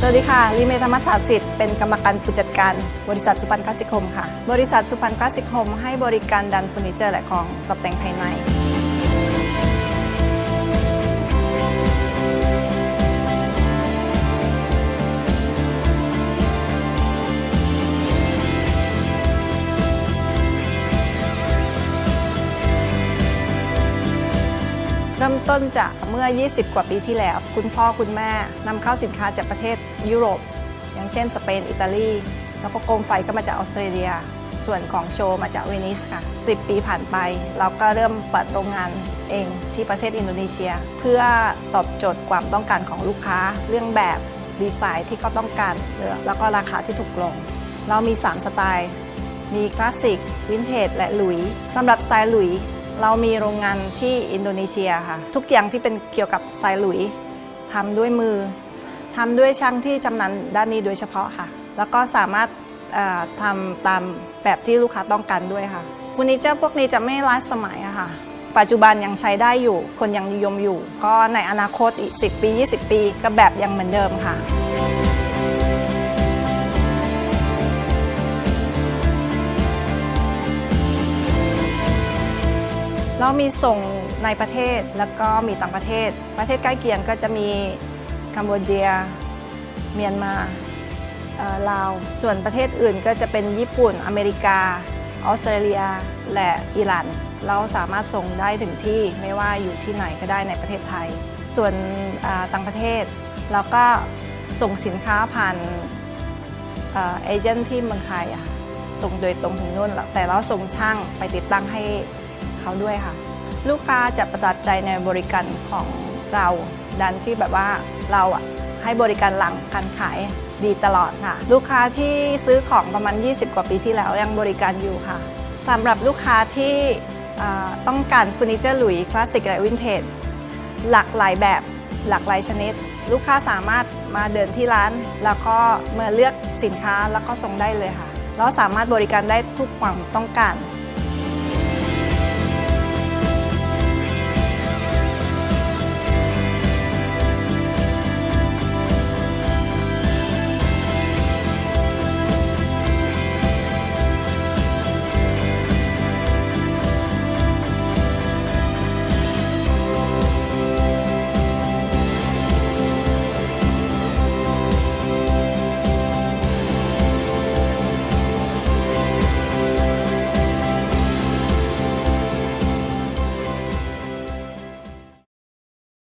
วัสดีค่ะลีเมธรรมศาสตร์สิทธิ์เป็นกรรมการผู้จัดการบริษัทสุพรรณคลาสสิกโฮมค่ะบริษัทสุพรรณคลาสสิกโฮมให้บริการดันเฟอร์นิเจอร์และของตกแต่งภายในเริ่มต้นจากเมื่อ 20 กว่าปีที่แล้ว คุณพ่อคุณแม่นำเข้าสินค้าจากประเทศยุโรปอย่างเช่นสเปนอิตาลีแล้วก็โคมไฟก็มาจากออสเตรเลียส่วนของโชว์มาจากเวนิสค่ะ10 ปีผ่านไปเราก็เริ่มเปิดโรงงานเองที่ประเทศอินโดนีเซียเพื่อตอบโจทย์ความต้องการของลูกค้าเรื่องแบบดีไซน์ที่เขาต้องการแล้วก็ราคาที่ถูกลงเรามี3สไตล์มีคลาสสิกวินเทจและหลุยสำหรับสไตล์หลุยเรามีโรงงานที่อินโดนีเซียค่ะทุกอย่างที่เป็นเกี่ยวกับสไตล์หลุยทำด้วยมือทำด้วยช่างที่ชำนาญด้านนี้โดยเฉพาะค่ะแล้วก็สามารถทำตามแบบที่ลูกค้าต้องการด้วยค่ะเฟอร์นิเจอร์พวกนี้จะไม่ล้าสมัยอะค่ะปัจจุบันยังใช้ได้อยู่คนยังนิยมอยู่ก็ในอนาคตอีก10 ปี 20 ปีก็แบบยังเหมือนเดิมค่ะเรามีส่งในประเทศแล้วก็มีต่างประเทศใกล้เคียงก็จะมีกัมพูชาเมียนมาลาวส่วนประเทศอื่นก็จะเป็นญี่ปุ่นอเมริกาออสเตรเลียและอิหร่านเราสามารถส่งได้ถึงที่ไม่ว่าอยู่ที่ไหนก็ได้ในประเทศไทยส่วนต่างประเทศเราก็ส่งสินค้าผ่านเอเจนต์ที่เมืองไทยส่งโดยตรงถึงนู่นแต่เราส่งช่างไปติดตั้งให้เขาด้วยค่ะลูกค้าจะประทับใจในบริการของเราดันที่แบบว่าเราให้บริการหลังการขายดีตลอดค่ะลูกค้าที่ซื้อของประมาณ20 กว่าปีที่แล้วยังบริการอยู่ค่ะสำหรับลูกค้าที่ต้องการเฟอร์นิเจอร์หลุยคลาสสิกและวินเทจหลากหลายแบบหลากหลายชนิดลูกค้าสามารถมาเดินที่ร้านแล้วก็มาเลือกสินค้าแล้วก็ส่งได้เลยค่ะเราสามารถบริการได้ทุกความต้องการ